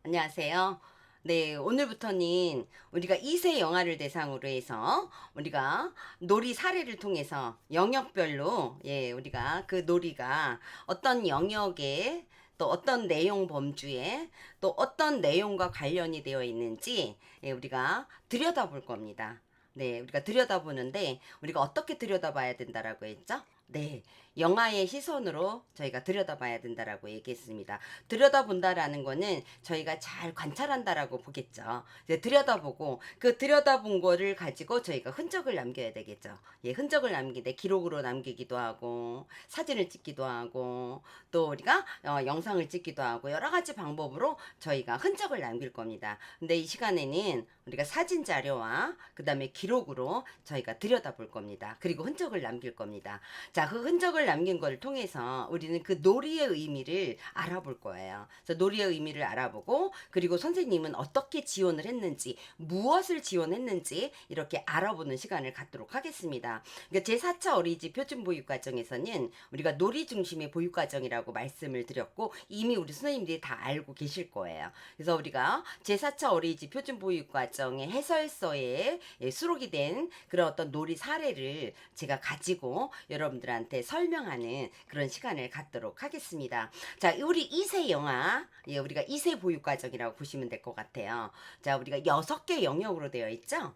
안녕하세요. 네, 오늘부터는 우리가 2세 영화를 대상으로 해서 우리가 놀이 사례를 통해서 영역별로 우리가 그 놀이가 어떤 영역에 또 어떤 내용 범주에 또 어떤 내용과 관련이 되어 있는지 우리가 들여다볼 겁니다. 네, 우리가 들여다보는데 우리가 어떻게 들여다봐야 된다라고 했죠? 네, 영화의 시선으로 저희가 들여다봐야 된다라고 얘기했습니다. 들여다본다라는 거는 저희가 잘 관찰한다라고 보겠죠. 이제 들여다보고 그 들여다본 거를 가지고 저희가 흔적을 남겨야 되겠죠. 예, 흔적을 남기되 기록으로 남기기도 하고 사진을 찍기도 하고 또 우리가 영상을 찍기도 하고 여러 가지 방법으로 저희가 흔적을 남길 겁니다. 근데 이 시간에는 우리가 사진 자료와 그다음에 기록으로 저희가 들여다볼 겁니다. 그리고 흔적을 남길 겁니다. 자, 그 흔적을 남긴 걸 통해서 우리는 그 놀이의 의미를 알아볼 거예요. 그래서 놀이의 의미를 알아보고 그리고 선생님은 어떻게 지원을 했는지 무엇을 지원했는지 이렇게 알아보는 시간을 갖도록 하겠습니다. 그러니까 제4차 어린이집 표준보육과정에서는 우리가 놀이 중심의 보육과정이라고 말씀을 드렸고 이미 우리 선생님들이 다 알고 계실 거예요. 그래서 우리가 제4차 어린이집 표준보육과정의 해설서에 수록이 된 그런 어떤 놀이 사례를 제가 가지고 여러분들한테 설명하는 그런 시간을 갖도록 하겠습니다. 자, 우리 2세 영화, 우리가 2세 보육과정이라고 보시면 될 것 같아요. 자, 우리가 6개 영역으로 되어 있죠?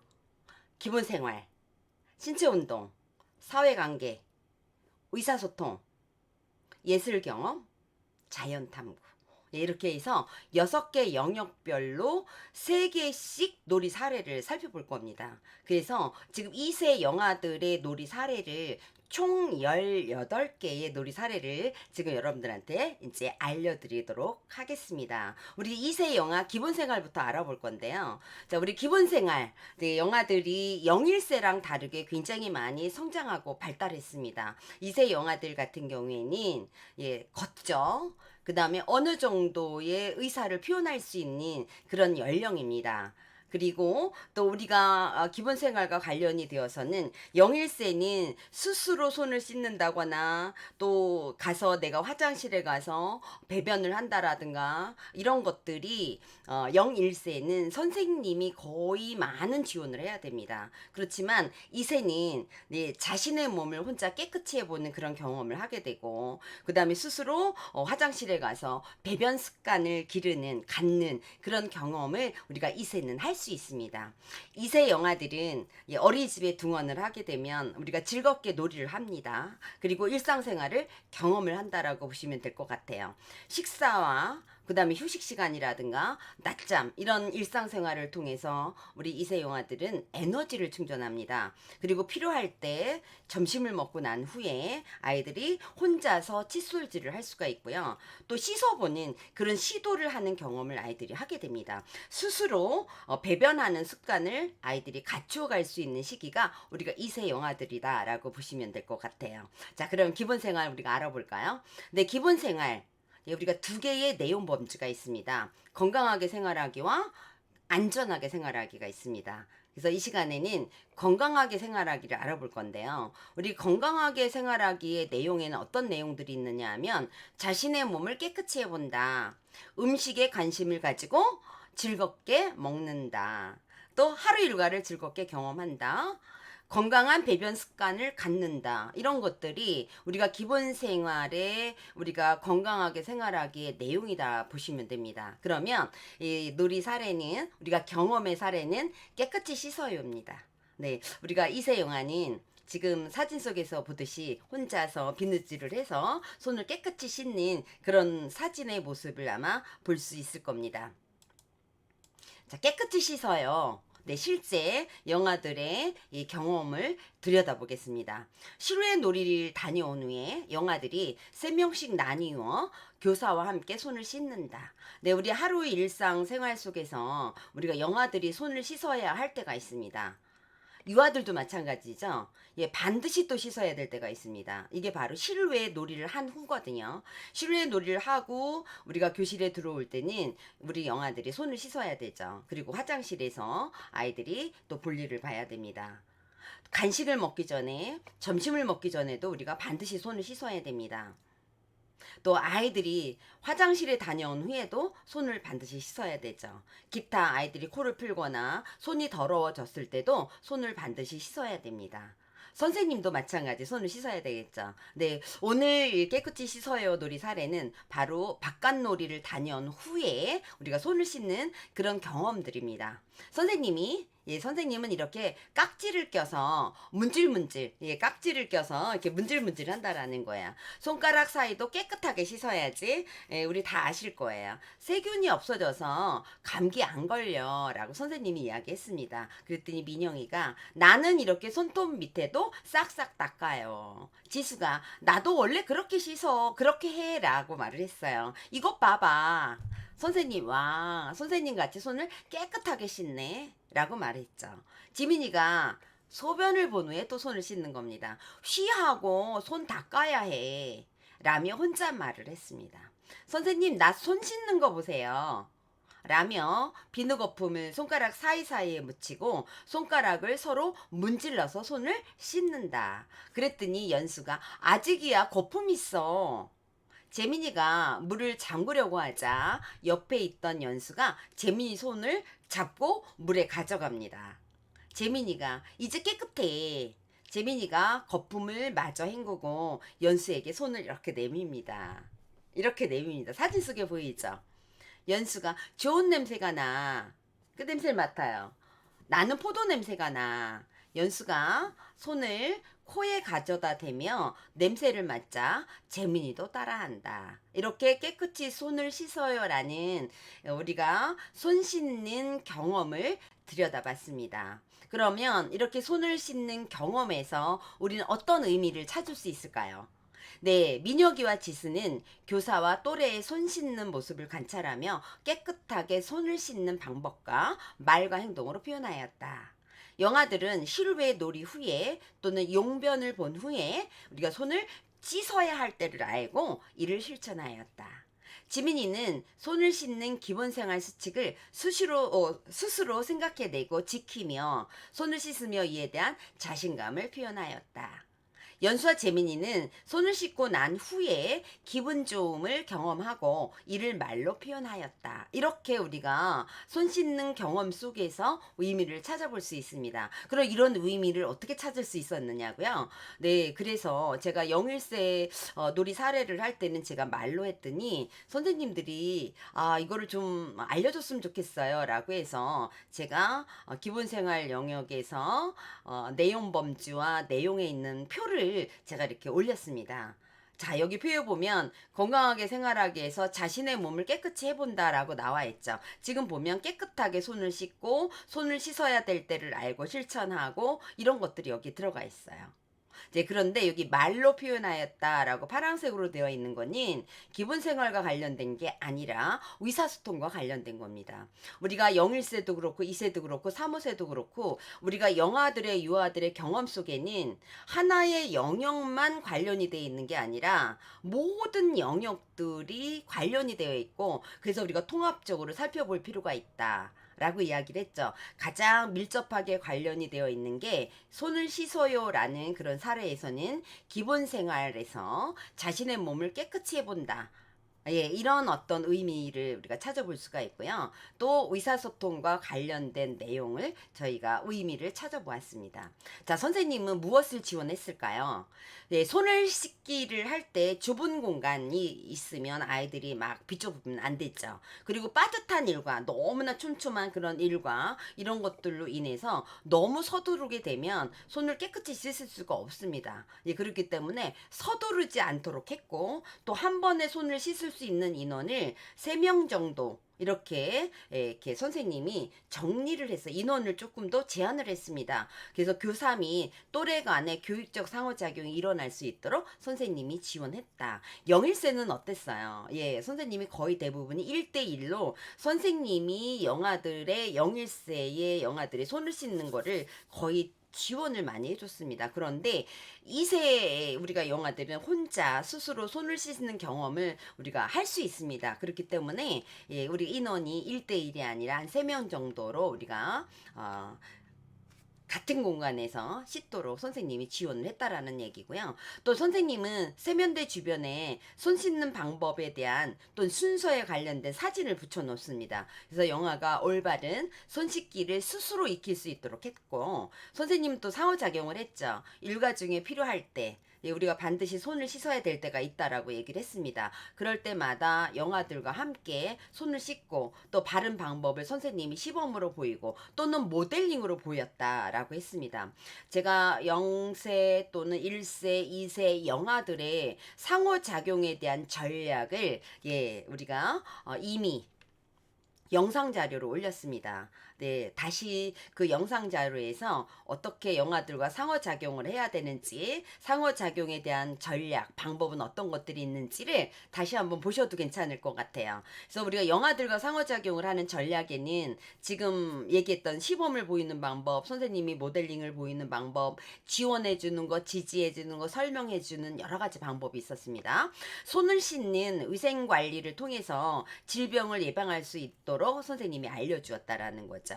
기본생활, 신체운동, 사회관계, 의사소통, 예술경험, 자연탐구. 이렇게 해서 6개 영역별로 3개씩 놀이 사례를 살펴볼 겁니다. 그래서 지금 2세 영화들의 놀이 사례를 총 18개의 놀이 사례를 지금 여러분들한테 이제 알려드리도록 하겠습니다. 우리 2세 영화 기본생활부터 알아볼 건데요. 자, 우리 기본생활, 네, 영화들이 0, 1세랑 다르게 굉장히 많이 성장하고 발달했습니다. 2세 영화들 같은 경우에는 걷죠. 그 다음에 어느 정도의 의사를 표현할 수 있는 그런 연령입니다. 그리고 또 우리가 기본 생활과 관련이 되어서는 0, 1세는 스스로 손을 씻는다거나 또 가서 내가 화장실에 가서 배변을 한다라든가 이런 것들이 0, 1세는 선생님이 거의 많은 지원을 해야 됩니다. 그렇지만 2세는 네, 자신의 몸을 혼자 깨끗이 해보는 그런 경험을 하게 되고 그 다음에 스스로 화장실에 가서 배변 습관을 기르는 갖는 그런 경험을 우리가 2세는 할 수 있습니다. 2세 영아들은 어린이집에 등원을 하게 되면 우리가 즐겁게 놀이를 합니다. 그리고 일상생활을 경험을 한다라고 보시면 될 것 같아요. 식사와 그 다음에 휴식 시간이라든가 낮잠 이런 일상생활을 통해서 우리 2세 영아들은 에너지를 충전합니다. 그리고 필요할 때 점심을 먹고 난 후에 아이들이 혼자서 칫솔질을 할 수가 있고요. 또 씻어보는 그런 시도를 하는 경험을 아이들이 하게 됩니다. 스스로 배변하는 습관을 아이들이 갖추어 갈 수 있는 시기가 우리가 2세 영아들이다라고 보시면 될 것 같아요. 자, 그럼 기본생활 우리가 알아볼까요? 네, 기본생활. 우리가 2개의 내용 범주가 있습니다. 건강하게 생활하기와 안전하게 생활하기가 있습니다. 그래서 이 시간에는 건강하게 생활하기를 알아볼 건데요. 우리 건강하게 생활하기의 내용에는 어떤 내용들이 있느냐 하면 자신의 몸을 깨끗이 해본다. 음식에 관심을 가지고 즐겁게 먹는다. 또 하루 일과를 즐겁게 경험한다. 건강한 배변 습관을 갖는다. 이런 것들이 우리가 기본 생활에 우리가 건강하게 생활하기의 내용이다 보시면 됩니다. 그러면 이 놀이 사례는 우리가 경험의 사례는 깨끗이 씻어요입니다. 네, 우리가 이세 영화는 지금 사진 속에서 보듯이 혼자서 비누질을 해서 손을 깨끗이 씻는 그런 사진의 모습을 아마 볼 수 있을 겁니다. 자, 깨끗이 씻어요. 네, 실제 영아들의 이 경험을 들여다보겠습니다. 실외 놀이를 다녀온 후에 영아들이 3명씩 나뉘어 교사와 함께 손을 씻는다. 네, 우리 하루의 일상 생활 속에서 우리가 영아들이 손을 씻어야 할 때가 있습니다. 유아들도 마찬가지죠. 예, 반드시 또 씻어야 될 때가 있습니다. 이게 바로 실외 놀이를 한 후거든요. 실외 놀이를 하고 우리가 교실에 들어올 때는 우리 영아들이 손을 씻어야 되죠. 그리고 화장실에서 아이들이 또 볼일을 봐야 됩니다. 간식을 먹기 전에, 점심을 먹기 전에도 우리가 반드시 손을 씻어야 됩니다. 또 아이들이 화장실에 다녀온 후에도 손을 반드시 씻어야 되죠. 기타 아이들이 코를 풀거나 손이 더러워졌을 때도 손을 반드시 씻어야 됩니다. 선생님도 마찬가지 손을 씻어야 되겠죠. 네, 오늘 깨끗이 씻어요 놀이 사례는 바로 바깥놀이를 다녀온 후에 우리가 손을 씻는 그런 경험들입니다. 선생님은 이렇게 깍지를 껴서 문질문질, 깍지를 껴서 이렇게 문질문질 한다라는 거야. 손가락 사이도 깨끗하게 씻어야지, 우리 다 아실 거예요. 세균이 없어져서 감기 안 걸려 라고 선생님이 이야기했습니다. 그랬더니 민영이가 나는 이렇게 손톱 밑에도 싹싹 닦아요. 지수가 나도 원래 그렇게 씻어, 그렇게 해 라고 말을 했어요. 이것 봐봐. 선생님 같이 손을 깨끗하게 씻네 라고 말했죠. 지민이가 소변을 본 후에 또 손을 씻는 겁니다. 쉬하고 손 닦아야 해 라며 혼잣말을 했습니다. 선생님 나 손 씻는 거 보세요 라며 비누 거품을 손가락 사이사이에 묻히고 손가락을 서로 문질러서 손을 씻는다. 그랬더니 연수가 아직이야 거품 있어. 재민이가 물을 잠그려고 하자 옆에 있던 연수가 재민이 손을 잡고 물에 가져갑니다. 재민이가 이제 깨끗해. 재민이가 거품을 마저 헹구고 연수에게 손을 이렇게 내밉니다. 이렇게 내밉니다. 사진 속에 보이죠? 연수가 좋은 냄새가 나. 그 냄새를 맡아요. 나는 포도 냄새가 나. 연수가 손을 코에 가져다 대며 냄새를 맡자 재민이도 따라한다. 이렇게 깨끗이 손을 씻어요라는 우리가 손 씻는 경험을 들여다봤습니다. 그러면 이렇게 손을 씻는 경험에서 우리는 어떤 의미를 찾을 수 있을까요? 네, 민혁이와 지수는 교사와 또래의 손 씻는 모습을 관찰하며 깨끗하게 손을 씻는 방법과 말과 행동으로 표현하였다. 영아들은 실외 놀이 후에 또는 용변을 본 후에 우리가 손을 씻어야 할 때를 알고 이를 실천하였다. 지민이는 손을 씻는 기본생활 수칙을 스스로 생각해내고 지키며 손을 씻으며 이에 대한 자신감을 표현하였다. 연수와 재민이는 손을 씻고 난 후에 기분 좋음을 경험하고 이를 말로 표현하였다. 이렇게 우리가 손 씻는 경험 속에서 의미를 찾아볼 수 있습니다. 그럼 이런 의미를 어떻게 찾을 수 있었느냐고요? 네, 그래서 제가 영일세 놀이 사례를 할 때는 제가 말로 했더니 선생님들이 이거를 좀 알려줬으면 좋겠어요 라고 해서 제가 기본생활 영역에서 내용 범주와 내용에 있는 표를 제가 이렇게 올렸습니다. 자, 여기 표에 보면 건강하게 생활하기 위해서 자신의 몸을 깨끗이 해본다라고 나와 있죠. 지금 보면 깨끗하게 손을 씻고 손을 씻어야 될 때를 알고 실천하고 이런 것들이 여기 들어가 있어요. 이제 그런데 여기 말로 표현하였다라고 파란색으로 되어 있는 거는 기본 생활과 관련된 게 아니라 의사소통과 관련된 겁니다. 우리가 영일세도 그렇고 2세도 그렇고 3호세도 그렇고 우리가 영아들의 유아들의 경험 속에는 하나의 영역만 관련이 되어 있는 게 아니라 모든 영역들이 관련이 되어 있고 그래서 우리가 통합적으로 살펴볼 필요가 있다. 라고 이야기를 했죠. 가장 밀접하게 관련이 되어 있는 게 손을 씻어요 라는 그런 사례에서는 기본 생활에서 자신의 몸을 깨끗이 해본다. 예, 이런 어떤 의미를 우리가 찾아볼 수가 있고요. 또 의사소통과 관련된 내용을 저희가 의미를 찾아보았습니다. 자, 선생님은 무엇을 지원했을까요? 네, 손을 씻기를 할 때 좁은 공간이 있으면 아이들이 막 비좁으면 안 되죠. 그리고 빠듯한 일과 너무나 촘촘한 그런 일과 이런 것들로 인해서 너무 서두르게 되면 손을 깨끗이 씻을 수가 없습니다. 예, 그렇기 때문에 서두르지 않도록 했고 또 한 번에 손을 씻을 수 있는 인원을 3명 정도 이렇게 선생님이 정리를 해서 인원을 조금 더 제한을 했습니다. 그래서 교3이 또래 간의 교육적 상호작용이 일어날 수 있도록 선생님이 지원했다. 영일세는 어땠어요? 예, 선생님이 거의 대부분이 1대1로 선생님이 영일세의 영아들의 손을 씻는 거를 거의 지원을 많이 해줬습니다. 그런데 2세 우리가 영아들은 혼자 스스로 손을 씻는 경험을 우리가 할 수 있습니다. 그렇기 때문에 예, 우리 인원이 1대1이 아니라 한 3명 정도로 우리가 같은 공간에서 씻도록 선생님이 지원을 했다라는 얘기고요. 또 선생님은 세면대 주변에 손 씻는 방법에 대한 또 순서에 관련된 사진을 붙여 놓습니다. 그래서 영아가 올바른 손 씻기를 스스로 익힐 수 있도록 했고, 선생님은 또 상호작용을 했죠. 일과 중에 필요할 때 우리가 반드시 손을 씻어야 될 때가 있다라고 얘기를 했습니다. 그럴 때마다 영아들과 함께 손을 씻고 또 바른 방법을 선생님이 시범으로 보이고 또는 모델링으로 보였다라고 했습니다. 제가 0세 또는 1세, 2세 영아들의 상호작용에 대한 전략을 우리가 이미 영상 자료로 올렸습니다. 네, 다시 그 영상 자료에서 어떻게 영아들과 상호작용을 해야 되는지, 상호작용에 대한 전략, 방법은 어떤 것들이 있는지를 다시 한번 보셔도 괜찮을 것 같아요. 그래서 우리가 영아들과 상호작용을 하는 전략에는 지금 얘기했던 시범을 보이는 방법, 선생님이 모델링을 보이는 방법, 지원해 주는 거, 지지해 주는 거, 설명해 주는 여러 가지 방법이 있었습니다. 손을 씻는 위생 관리를 통해서 질병을 예방할 수 있도록 선생님이 알려주었다라는 거죠.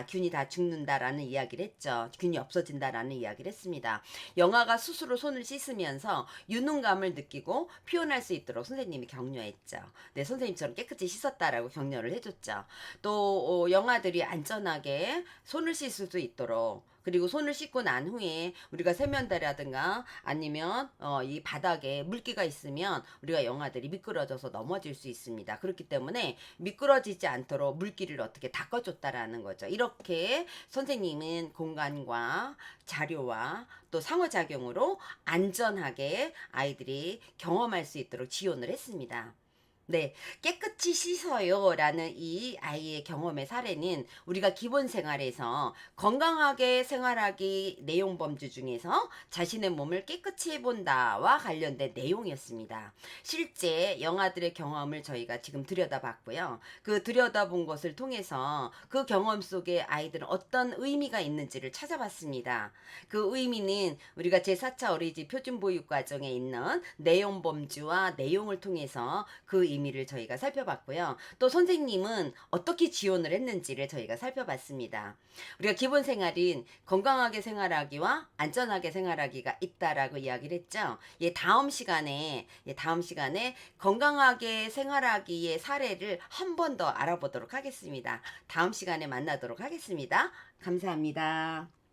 균이 다 죽는다라는 이야기를 했죠. 균이 없어진다라는 이야기를 했습니다. 영아가 스스로 손을 씻으면서 유능감을 느끼고 표현할 수 있도록 선생님이 격려했죠. 네, 선생님처럼 깨끗이 씻었다라고 격려를 해줬죠. 또 영아들이 안전하게 손을 씻을 수 있도록, 그리고 손을 씻고 난 후에 우리가 세면대라든가 아니면 이 바닥에 물기가 있으면 우리가 영아들이 미끄러져서 넘어질 수 있습니다. 그렇기 때문에 미끄러지지 않도록 물기를 어떻게 닦아줬다라는 거죠. 이렇게 선생님은 공간과 자료와 또 상호작용으로 안전하게 아이들이 경험할 수 있도록 지원을 했습니다. 네, 깨끗이 씻어요 라는 이 아이의 경험의 사례는 우리가 기본 생활에서 건강하게 생활하기 내용 범주 중에서 자신의 몸을 깨끗이 해본다와 관련된 내용이었습니다. 실제 영아들의 경험을 저희가 지금 들여다봤고요. 그 들여다본 것을 통해서 그 경험 속에 아이들은 어떤 의미가 있는지를 찾아봤습니다. 그 의미는 우리가 제4차 어린이집 표준보육과정에 있는 내용 범주와 내용을 통해서 그 의미를 저희가 살펴봤고요. 또 선생님은 어떻게 지원을 했는지를 저희가 살펴봤습니다. 우리가 기본 생활은 건강하게 생활하기와 안전하게 생활하기가 있다라고 이야기를 했죠. 다음 시간에 건강하게 생활하기의 사례를 한 번 더 알아보도록 하겠습니다. 다음 시간에 만나도록 하겠습니다. 감사합니다.